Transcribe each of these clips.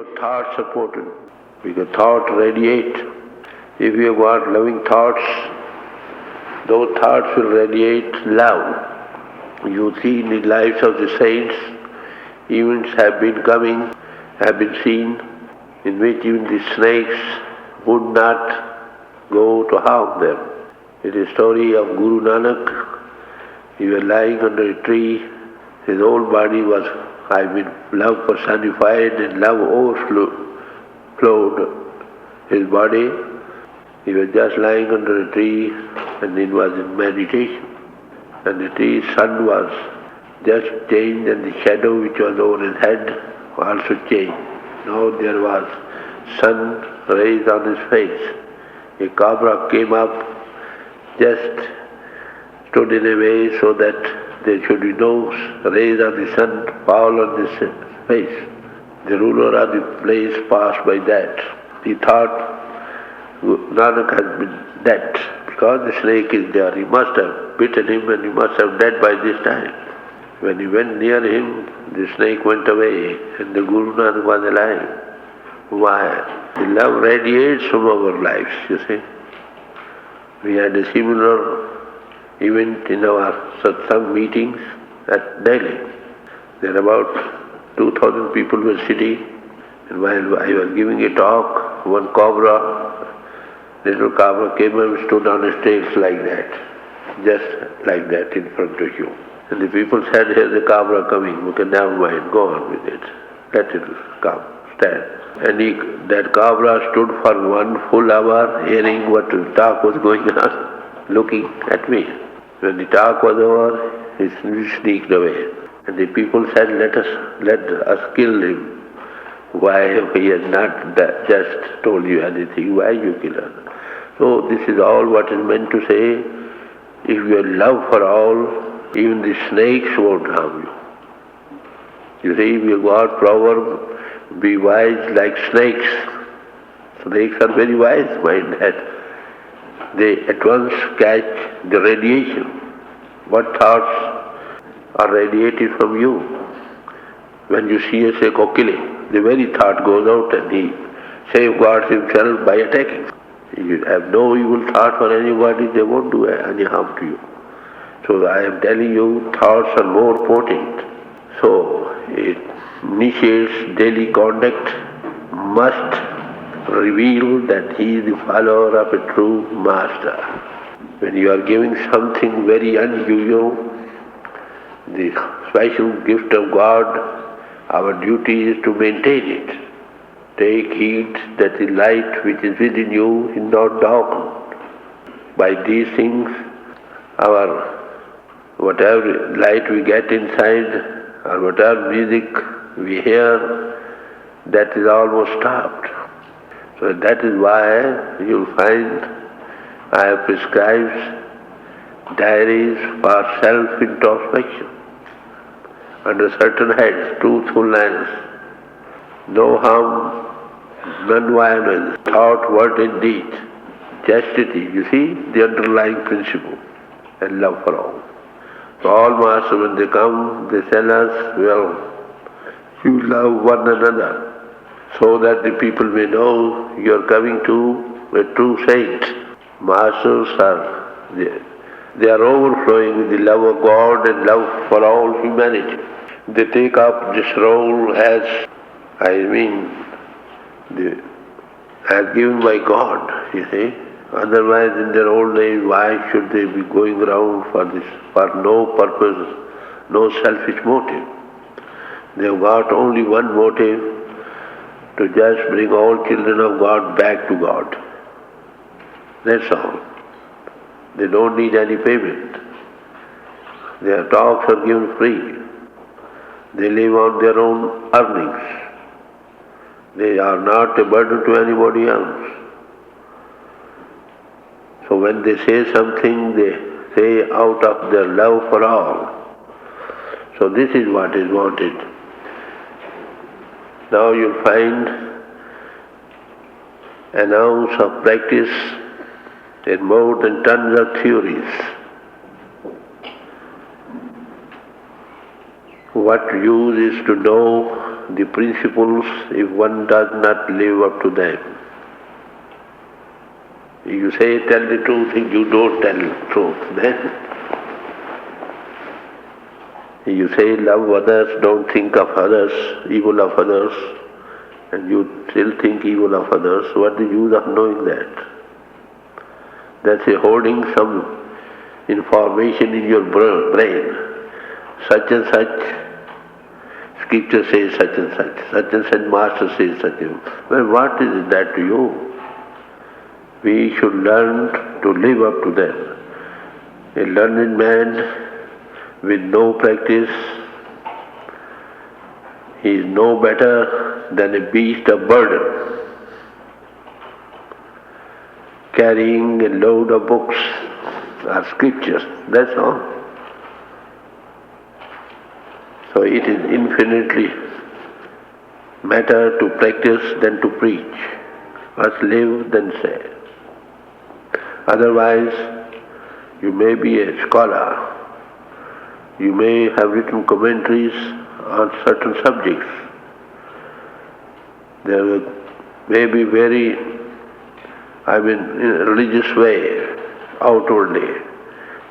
your thoughts supported. Because thoughts radiate. If you have got loving thoughts, those thoughts will radiate love. You see in the lives of the saints, events have been seen, in which even the snakes would not go to harm them. It is a story of Guru Nanak. He was lying under a tree. His whole body was, love personified and love overflowed his body. He was just lying under a tree and he was in meditation. And the tree's sun was just changed and the shadow which was over his head also changed. Now there was sun rays on his face. A cobra came up, just stood in a way so that there should be no rays of the sun fall on his face. The ruler of the place passed by that. He thought Nanak has been dead because the snake is there. He must have bitten him and he must have died by this time. When he went near him, the snake went away and the Guru Nanak was alive. Why? The love radiates from our lives, you see. We had a similar event in our SATSANG meetings at Delhi. There about 2,000 people were sitting, and while I was giving a talk, one little cobra came and stood on a stage like that, just like that in front of you. And the people said, here's the cobra coming, okay, never mind, go on with it. Let it come, stand. And that cobra stood for 1 full hour, hearing what the talk was going on, looking at me. When the talk was over, he sneaked away. And the people said, let us kill him. Why he has not just told you anything? Why you kill him? So this is all what is meant to say. If you have love for all, even the snakes won't harm you. You see, we have got proverb, be wise like snakes. Snakes are very wise, mind that. They at once catch the radiation. What thoughts are radiated from you? When you see a kokile, the very thought goes out and he safeguards himself by attacking. You have no evil thought for anybody, they won't do any harm to you. So I am telling you, thoughts are more potent. So it initiates daily conduct, must reveal that he is the follower of a true master. When you are giving something very unusual, the special gift of God, our duty is to maintain it. Take heed that the light which is within you is not darkened. By these things, whatever light we get inside, or whatever music we hear, that is almost stopped. So that is why you'll find I have prescribed diaries for self-introspection under certain heads: truthfulness, no harm, non-violence, thought, word and deed, chastity, you see, the underlying principle, and love for all. So all masters, when they come, they tell us, well, you love one another, so that the people may know you are coming to a true saint. Masters are there. They are overflowing with the love of God and love for all humanity. They take up this role as given by God, you see. Otherwise, in their old age, why should they be going around for this? For no purpose, no selfish motive. They have got only one motive, to just bring all children of God back to God. That's all. They don't need any payment. Their talks are given free. They live on their own earnings. They are not a burden to anybody else. So when they say something, they say out of their love for all. So this is what is wanted. Now you'll find an ounce of practice in more than tons of theories. What use is to know the principles if one does not live up to them. If you say tell the truth, if you don't tell the truth, then if you say love others, don't think of others, evil of others, and you still think evil of others, what the use of knowing that? That's holding some information in your brain. Such and such, scripture says such and such master says such and such. Well, what is that to you? We should learn to live up to them. A learned man with no practice, he is no better than a beast of burden, carrying a load of books or scriptures, that's all. So it is infinitely better to practice than to preach. First live, then say. Otherwise, you may be a scholar, you may have written commentaries on certain subjects. There may be very, in a religious way, outwardly.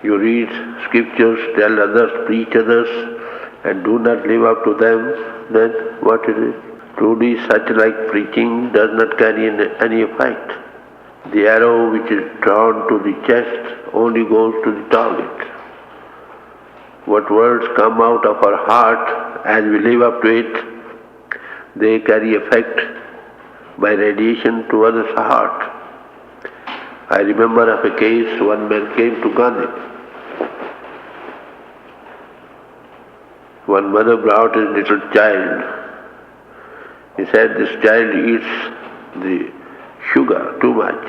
You read scriptures, tell others, preach others, and do not live up to them, then what is it? Truly such like preaching does not carry any effect. The arrow which is drawn to the chest only goes to the target. What words come out of our heart as we live up to it, they carry effect by radiation to others' heart. I remember of a case, one man came to Gandhi. One mother brought his little child. He said, this child eats the sugar too much.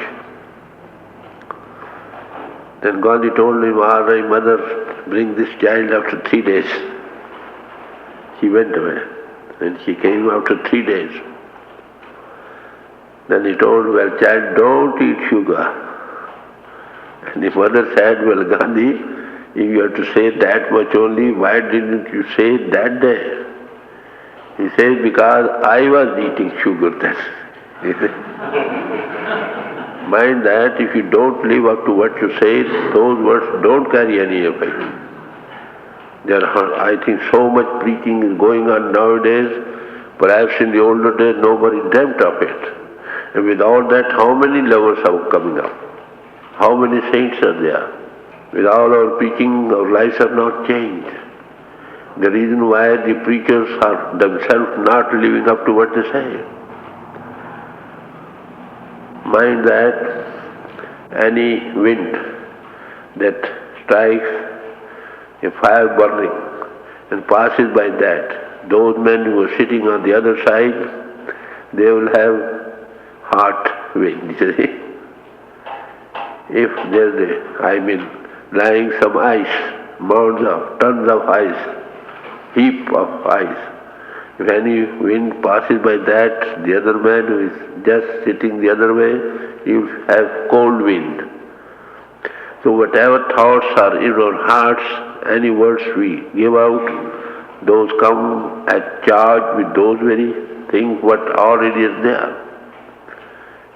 Then Gandhi told him, all right, mother, bring this child after 3 days. She went away, and she came after 3 days. Then he told, well, child, don't eat sugar. And the mother said, well, Gandhi, if you have to say that much only, why didn't you say it that day? He says, because I was eating sugar then. Mind that if you don't live up to what you say, those words don't carry any effect. There are, I think, so much preaching is going on nowadays. Perhaps in the older days nobody dreamt of it. And with all that, how many lovers are coming up? How many saints are there? With all our preaching, our lives have not changed. The reason why the preachers are themselves not living up to what they say. Mind that any wind that strikes a fire burning and passes by that, those men who are sitting on the other side, they will have hot wind. If there's lying some ice, mounds of, tons of ice, heap of ice. If any wind passes by that, the other man who is just sitting the other way, he will have cold wind. So whatever thoughts are in our hearts, any words we give out, those come as charged with those very things what already is there.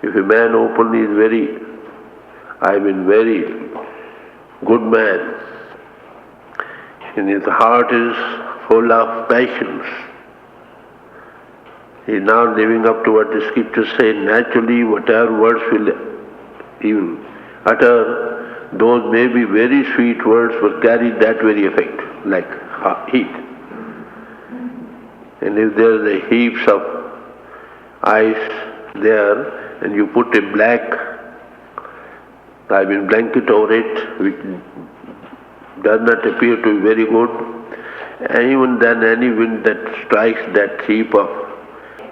If a man openly is very good man, and his heart is full of passions, he is now living up to what the scriptures say. Naturally, whatever words he will utter, those may be very sweet words, but carry that very effect, like heat. And if there are heaps of ice there, and you put a black blanket over it, which does not appear to be very good, and even then any wind that strikes that heap of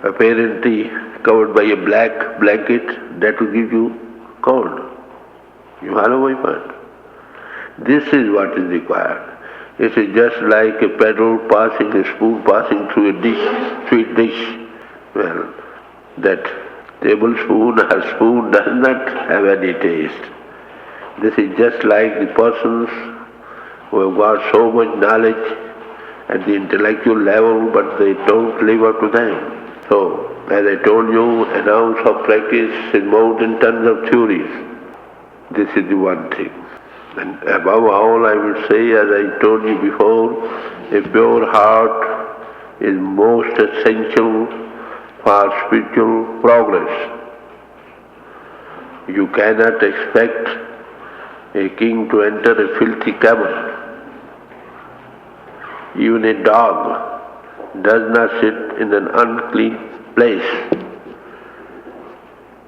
apparently covered by a black blanket, that will give you cold. You follow my point? This is what is required. It is just like a pedal passing, a spoon passing through a dish, sweet dish. Well, that tablespoon or spoon does not have any taste. This is just like the persons who have got so much knowledge at the intellectual level, but they don't live up to them. So, as I told you, an ounce of practice is more than tons of theories. This is the one thing. And above all, I will say, as I told you before, a pure heart is most essential for spiritual progress. You cannot expect a king to enter a filthy cabin. Even a dog does not sit in an unclean place.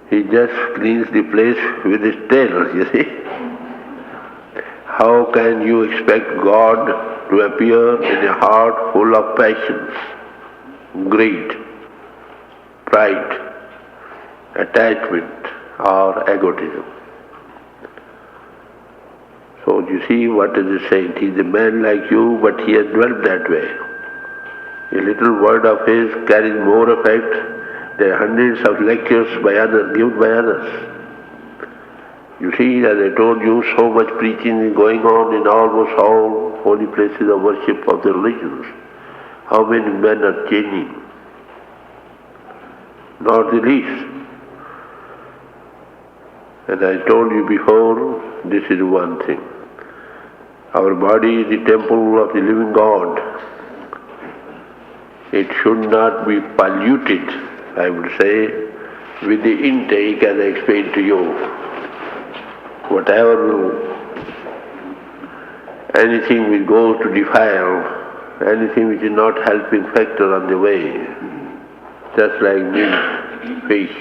He just cleans the place with his tail, you see. How can you expect God to appear in a heart full of passions, greed, pride, attachment, or egotism? So you see, what is the saint? He is a man like you, but he has dwelt that way. A little word of his carries more effect than hundreds of lectures given by others. You see, as I told you, so much preaching is going on in almost all holy places of worship of the religions. How many men are changing? Not the least. And I told you before, this is one thing. Our body is the temple of the living God. It should not be polluted, I would say, with the intake, as I explained to you. Anything which goes to defile, anything which is not helping factor on the way, just like meat, fish,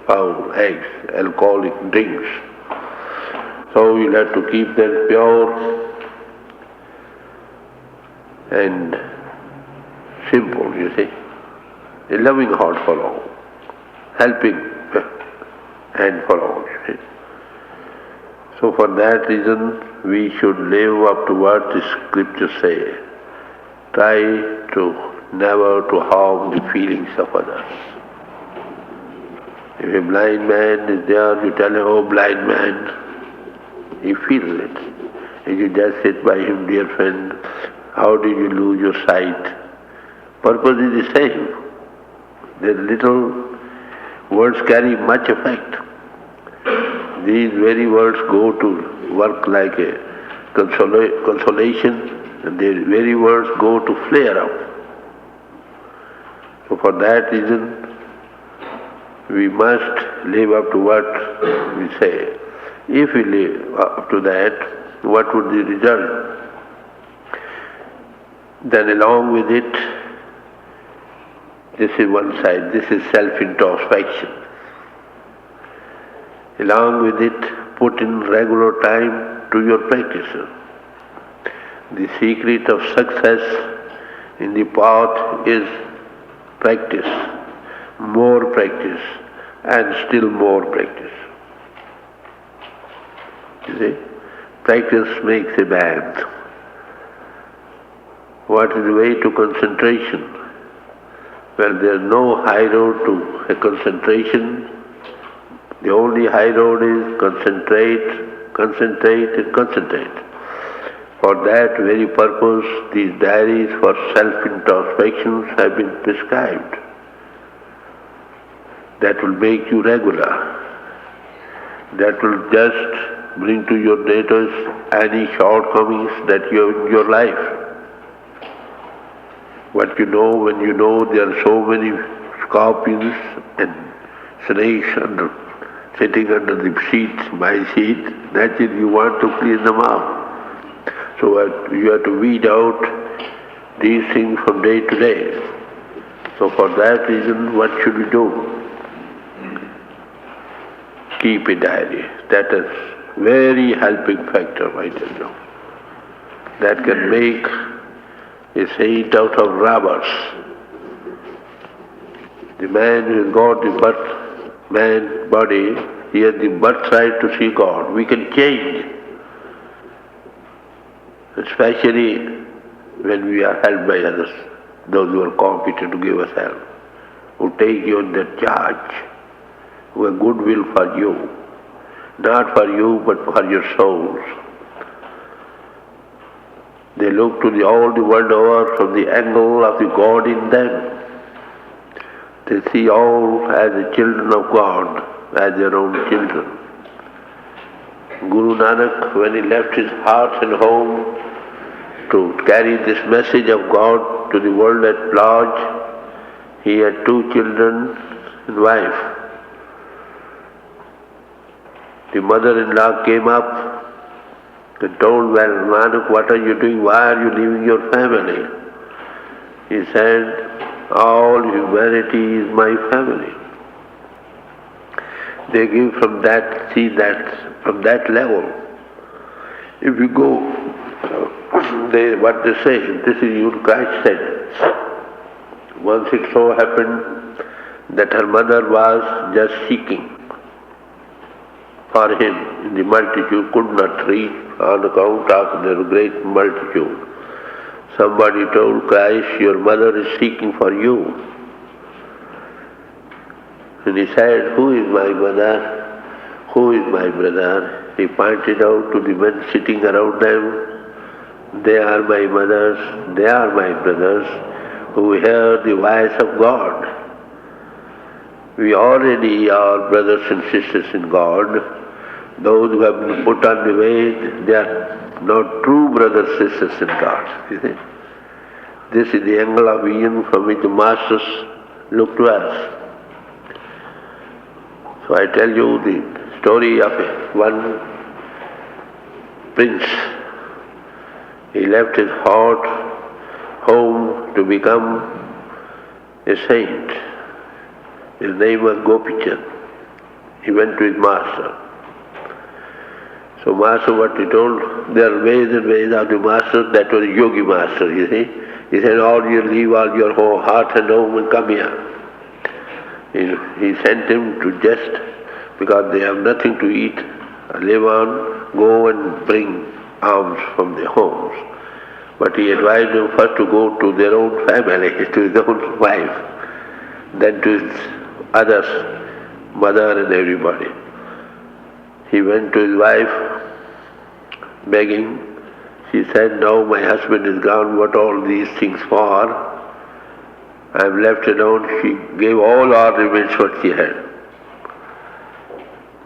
fowl, eggs, alcoholic drinks. So you'll have to keep them pure and simple, you see. A loving heart for all, helping hand for all, you see. So for that reason, we should live up to what the scriptures say. Try to never to harm the feelings of others. If a blind man is there, you tell him, oh blind man, he feels it. If you just sit by him, dear friend, how did you lose your sight? Purpose is the same. The little words carry much effect. These very words go to work like a consolation, and these very words go to flare up. So for that reason, we must live up to what we say. If we live up to that, what would the result? Then along with it, this is one side, this is self-introspection. Along with it, put in regular time to your practice. The secret of success in the path is practice, more practice, and still more practice. You see, practice makes a man. What is the way to concentration? Well, there is no high road to a concentration. The only high road is concentrate, concentrate, and concentrate. For that very purpose, these diaries for self-introspections have been prescribed. That will make you regular. That will just bring to your notice any shortcomings that you have in your life. What you know when you know there are so many scorpions and snakes sitting under the sheet, my sheet, naturally you want to clean them out. So you have to weed out these things from day to day. So for that reason, what should we do? Keep a diary. That is very helping factor, I tell you. That can make a saint out of robbers. The man who has got the man body, he has the birthright to see God. We can change, especially when we are helped by others, those who are competent to give us help, who take you on their charge, who have goodwill for you, not for you but for your souls. They look to all the world over from the angle of the God in them. They see all as the children of God, as their own children. Guru Nanak, when he left his heart and home to carry this message of God to the world at large, he had 2 children and wife. The mother-in-law came up and told, well, Nanak, what are you doing? Why are you leaving your family? He said, all humanity is my family. They give from that, see that, from that level. If you go, what they say, this is what Christ said. Once it so happened that her mother was just seeking for him in the multitude, could not reach on account of the great multitude. Somebody told Christ, your mother is seeking for you. And he said, who is my mother? Who is my brother? He pointed out to the men sitting around them. They are my mothers, they are my brothers, who hear the voice of God. We already are brothers and sisters in God. Those who have been put on the way, they are not true brothers and sisters in God. You see? This is the angle of vision from which the masters look to us. So I tell you the story of one prince. He left his heart home to become a saint. His name was Gopichan. He went to his master. So master, what he told, there are ways and ways of the master. That was yogi master, you see. He said, all you leave all your whole heart and home and come here. He sent him to just, because they have nothing to eat, live on, go and bring alms from their homes. But he advised them first to go to their own family, to his own wife, then to his others, mother and everybody. He went to his wife, begging. She said, now my husband is gone, what all these things for? I am left alone. She gave all ornaments what she had.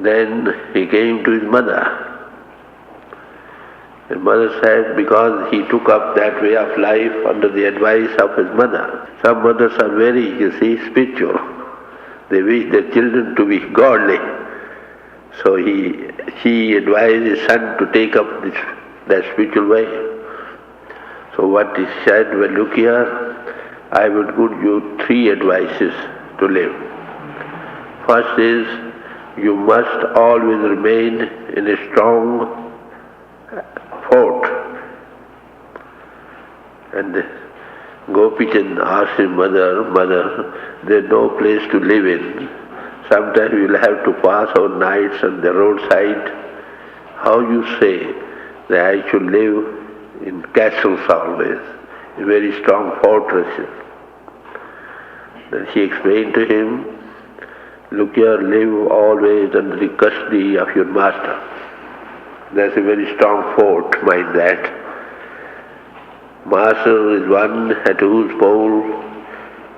Then he came to his mother. His mother said, because he took up that way of life under the advice of his mother. Some mothers are very, you see, spiritual. They wish their children to be godly. So she advised his son to take up that spiritual way. So what he said, well, look here, I will give you 3 advices to live. First is, you must always remain in a strong fort. And Gopichan asked his mother, there's no place to live in. Sometimes you'll have to pass our nights on the roadside. How you say that I should live in castles always, in very strong fortresses? Then she explained to him, look here, live always under the custody of your master. That's a very strong fort, mind that. Master is one at whose pole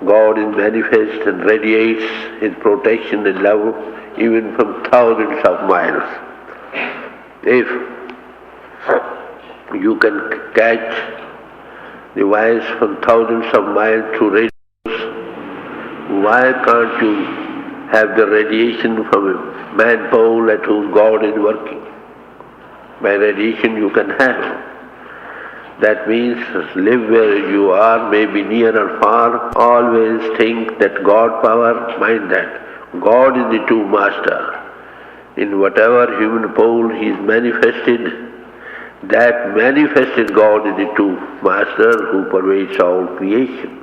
God is manifest and radiates his protection and love even from thousands of miles. If you can catch the voice from thousands of miles through radio, why can't you have the radiation from a man pole at whom God is working? By radiation you can have. That means live where you are, maybe near or far, always think that God power, mind that. God is the true master. In whatever human pole he is manifested, that manifested God is the true master who pervades all creation.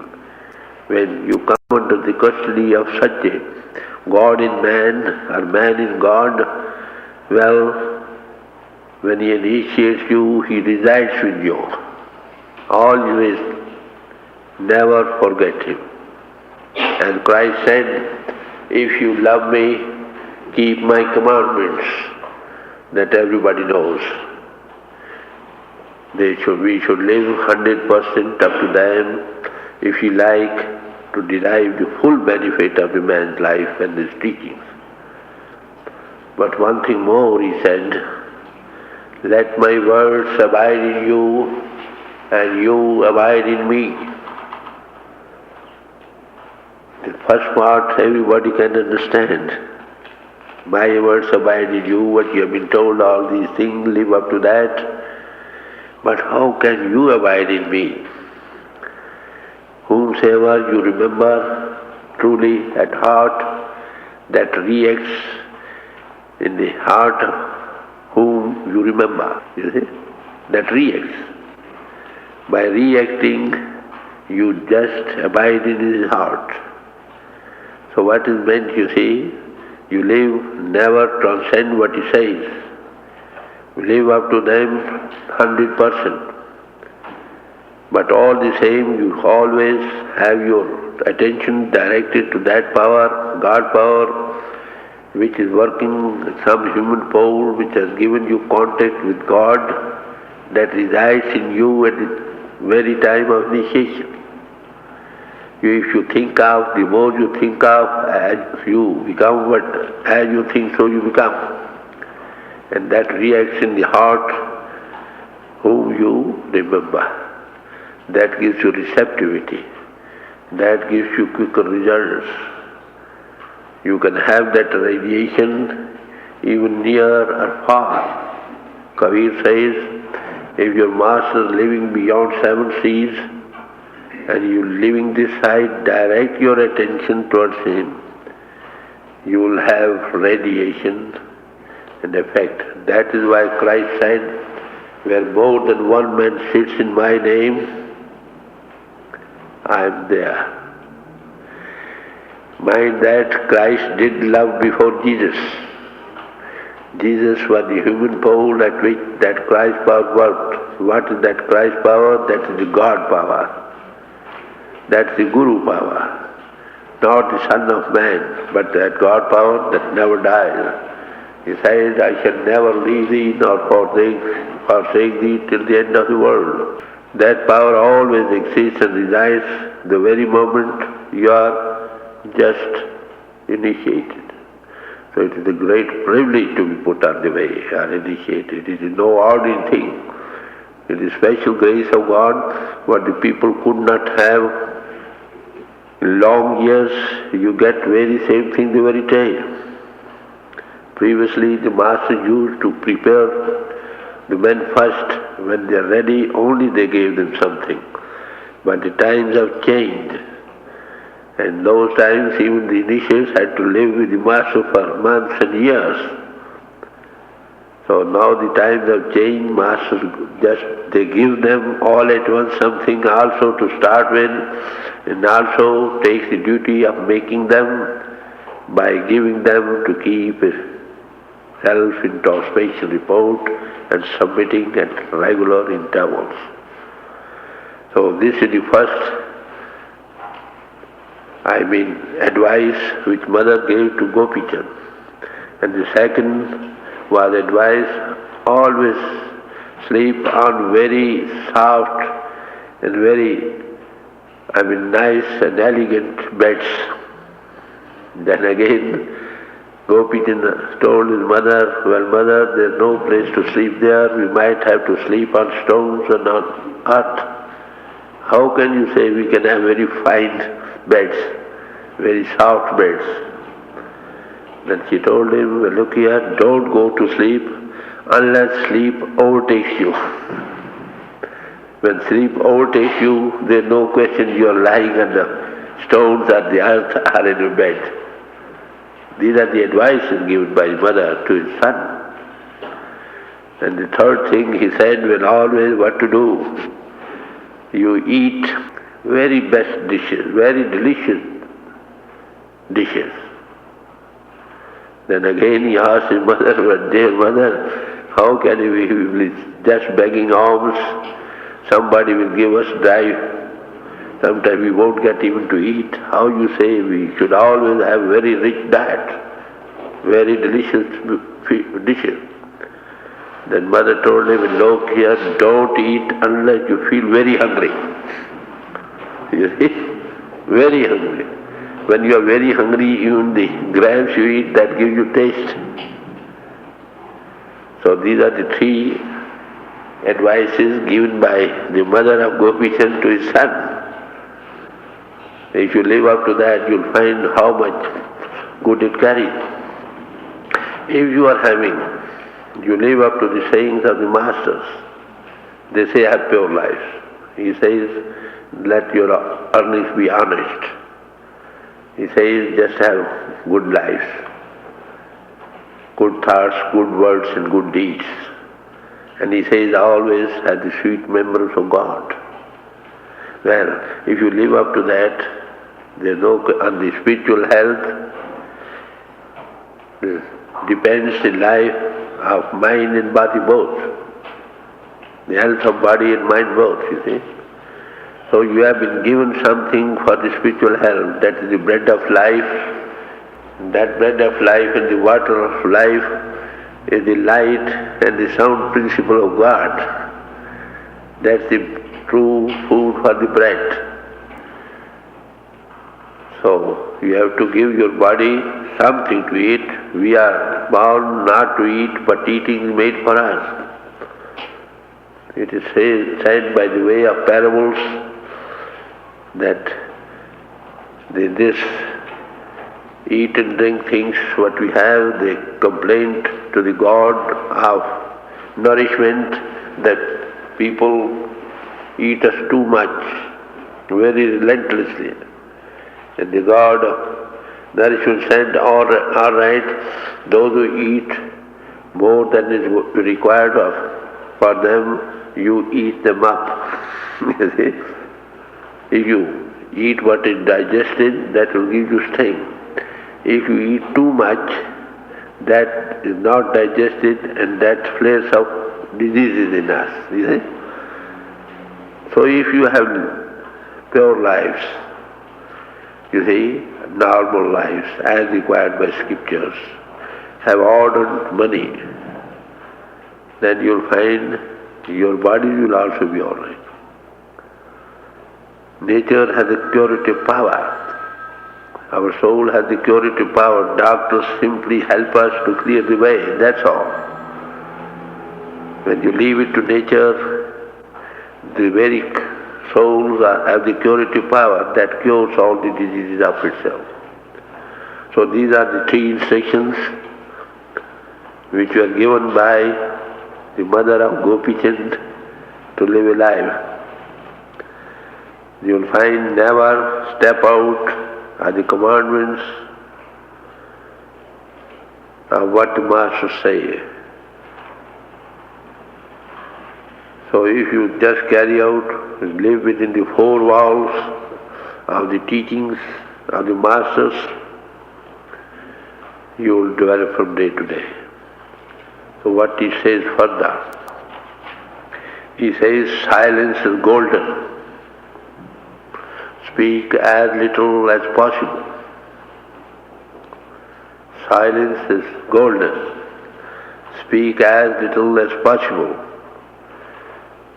When you come under the custody of such a God in man or man in God, well, when he initiates you, he resides with you. Always never forget him. And Christ said, if you love me, keep my commandments. That everybody knows. We should live 100% up to them if we like to derive the full benefit of the man's life and his teachings. But one thing more, he said, let my words abide in you and you abide in me. The first part everybody can understand. My words abide in you, what you have been told, all these things, live up to that. But how can you abide in me? Whomsoever you remember truly at heart, that reacts in the heart of whom you remember, you see, that reacts. By reacting, you just abide in his heart. So what is meant, you see, you live, never transcend what he says. You live up to them 100%. But all the same, you always have your attention directed to that power, God power, which is working some human power, which has given you contact with God, that resides in you at the very time of initiation. If you think of, the more you think of, as you become what, as you think, so you become. And that reacts in the heart whom you remember. That gives you receptivity. That gives you quicker results. You can have that radiation even near or far. Kabir says, if your master is living beyond 7 seas, and you living this side, direct your attention towards him, you will have radiation and effect. That is why Christ said, where more than one man sits in my name, I am there. Mind that Christ did love before Jesus. Jesus was the human power at which that Christ power worked. What is that Christ power? That is the God power. That's the Guru power. Not the Son of Man, but that God power that never dies. He said, I shall never leave thee nor forsake thee till the end of the world. That power always exists and resides the very moment you are just initiated. So it is a great privilege to be put on the way or initiated. It is no ordinary thing. It is special grace of God, what the people could not have in long years. You get very same thing the very day. Previously the master used to prepare the men first. When they are ready, only they gave them something. But the times have changed. And those times even the initiates had to live with the master for months and years. So now the times have changed. Masters they give them all at once something also to start with, and also takes the duty of making them by giving them to keep self-introspection report and submitting at regular intervals. So this is the first, advice which mother gave to Gopichand. And the second was advice, always sleep on very soft and very, nice and elegant beds. Then again, Gopichand told his mother, well mother, there's no place to sleep there, we might have to sleep on stones and on earth. How can you say we can have very fine beds, very soft beds? Then she told him, well, look here, don't go to sleep unless sleep overtakes you. When sleep overtakes you, there's no question you are lying on the stones or the earth or in a bed. These are the advices given by his mother to his son. And the third thing he said, well, always what to do. You eat very best dishes, very delicious dishes. Then again he asked his mother, well, dear mother, how can we be just begging alms? Somebody will give us dry. Sometimes we won't get even to eat. How you say we should always have very rich diet, very delicious dishes. Then mother told him, look here, don't eat unless you feel very hungry. You see? Very hungry. When you are very hungry, even the grams you eat, that gives you taste. So these are the three advices given by the mother of Gopichan to his son. If you live up to that, you'll find how much good it carries. If you are you live up to the sayings of the masters, they say have pure life. He says, let your earnings be honest. He says, just have good life, good thoughts, good words and good deeds. And he says, always have the sweet memories of God. Well, if you live up to that, there's no, on the spiritual health, depends the life of mind and body both. The health of body and mind both, you see. So you have been given something for the spiritual health, that is the bread of life. That bread of life and the water of life is the light and the sound principle of God. That's the true food for the bread. So you have to give your body something to eat. We are born not to eat, but eating is made for us. It is said by the way of parables that this eat and drink things what we have, they complain to the God of nourishment that people eat us too much, very relentlessly. And the God of nourishment said, all right, those who eat more than is required for them, you eat them up. You see? If you eat what is digested, that will give you strength. If you eat too much, that is not digested and that flares up diseases in us. You see? So if you have pure lives, you see, normal lives as required by scriptures, have ordered money, then you'll find your body will also be all right. Nature has a curative power. Our soul has the curative power. Doctors simply help us to clear the way, that's all. When you leave it to nature, the very souls have the curative power that cures all the diseases of itself. So these are the three instructions which were given by the mother of Gopichan to live a life. You will find never step out of the commandments of what the masters say. So if you just carry out and live within the four walls of the teachings of the masters, you will develop from day to day. So what he says further, he says silence is golden. Speak as little as possible. Silence is golden. Speak as little as possible.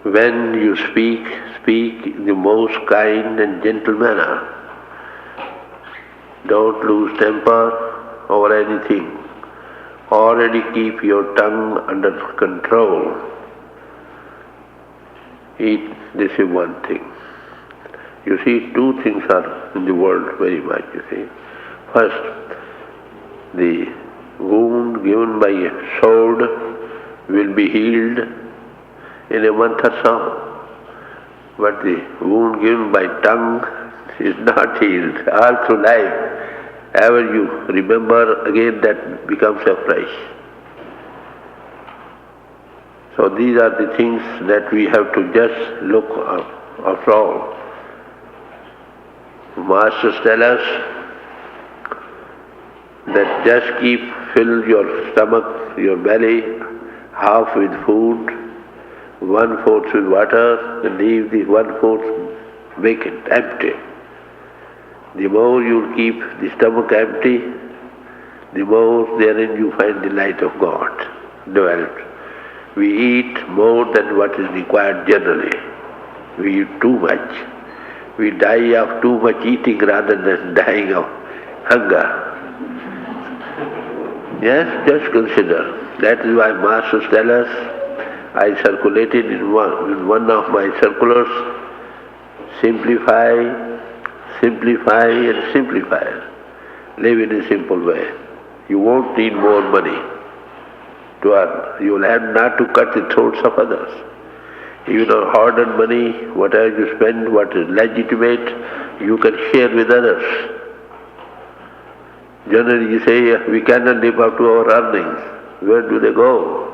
When you speak, speak in the most kind and gentle manner. Don't lose temper over anything. Already keep your tongue under control. This is one thing. You see, two things are in the world very much, you see. First, the wound given by a sword will be healed in a month or so. But the wound given by tongue is not healed. All through life, ever you remember, again that becomes afresh. So these are the things that we have to just look up after all. Masters tell us that just fill your stomach, your belly, half with food, 1/4 with water, and leave the 1/4 vacant, empty. The more you keep the stomach empty, the more therein you find the light of God developed. We eat more than what is required generally. We eat too much. We die of too much eating rather than dying of hunger. Yes, just consider. That is why Masters tell us, I circulated in one of my circulars, simplify, simplify and simplify. Live in a simple way. You won't need more money to earn. You will have not to cut the throats of others. Even on hard-earned money, whatever you spend, what is legitimate, you can share with others. Generally you say, we cannot live up to our earnings. Where do they go?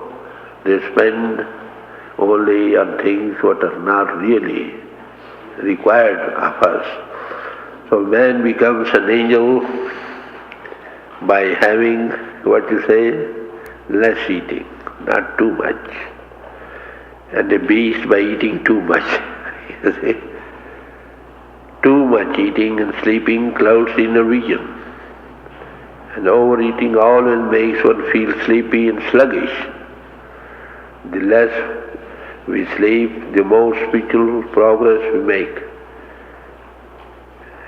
They spend only on things what are not really required of us. So man becomes an angel by having, what you say, less eating, not too much. And a beast by eating too much. You see? Too much eating and sleeping clouds the inner vision. And overeating always makes one feel sleepy and sluggish. The less we sleep, the more spiritual progress we make.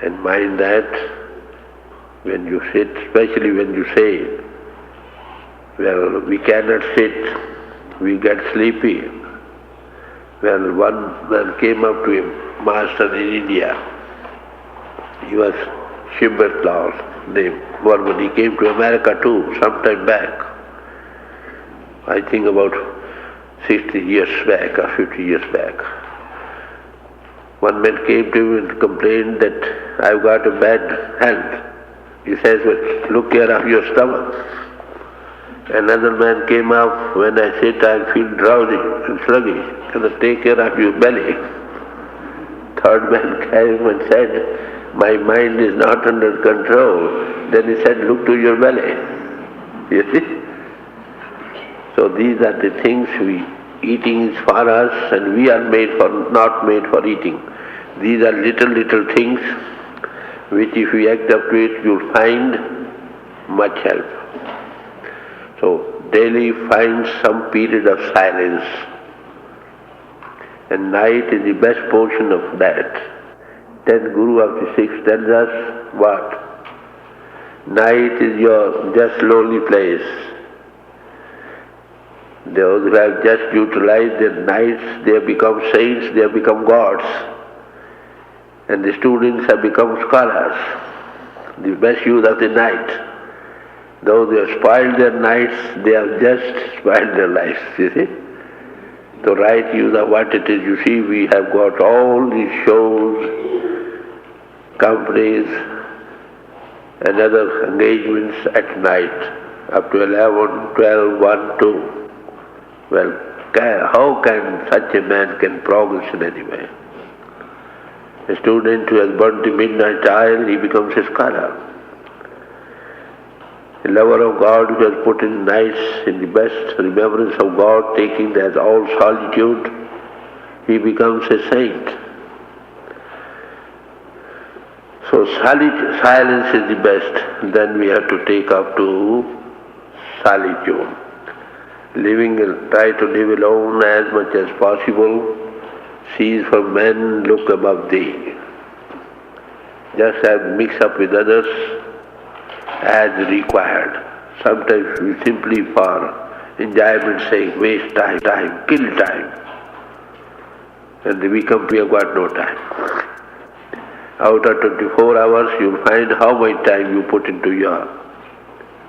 And mind that when you sit, especially when you say, well, we cannot sit, we get sleepy. Well, one man came up to a master in India. He was Shimbertlal, named Mormon. He came to America too, some time back. I think about 60 years back or 50 years back. One man came to him and complained that I've got a bad health. He says, well, look care of your stomach. Another man came up, when I sit I feel drowsy and sluggish. Can I take care of your belly? Third man came and said, my mind is not under control. Then he said, look to your belly. You see? So these are the things eating is for us, and we are not made for eating. These are little things which if we act up to it, you'll find much help. So daily find some period of silence, and night is the best portion of that. Then Guru of the Sikhs tells us what? Night is your just lonely place. Those who have just utilized their nights, they have become saints, they have become gods. And the students have become scholars. The best use of the night. Though they have spoiled their nights, they have just spoiled their lives, you see. The right use of what it is, you see, we have got all these shows, companies, and other engagements at night, up to 11, 12, 1, 2. Well, how can such a man can progress in any way? A student who has burnt the midnight oil, he becomes a scholar. A lover of God who has put in nights in the best remembrance of God, taking as all solitude, he becomes a saint. So silence is the best. Then we have to take up to solitude. Try to live alone as much as possible. Cease from men, look above thee. Just have mix up with others as required. Sometimes we simply for enjoyment sake waste time, kill time. And we come to have got no time. Out of 24 hours you'll find how much time you put into your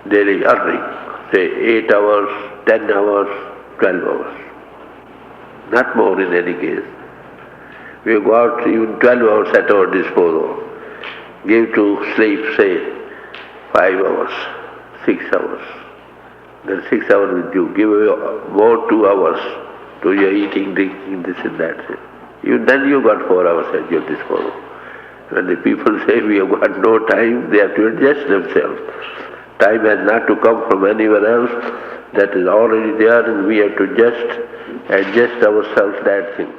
daily earning. Say 8 hours, 10 hours, 12 hours. Not more in any case. We've got even 12 hours at our disposal. Give to sleep, say, 5 hours, 6 hours. Then 6 hours with you. Give away more 2 hours to your eating, drinking, this and that. Even then you got 4 hours at your disposal. When the people say we have got no time, they have to adjust themselves. Time has not to come from anywhere else. That is already there, and we have to just adjust ourselves that thing.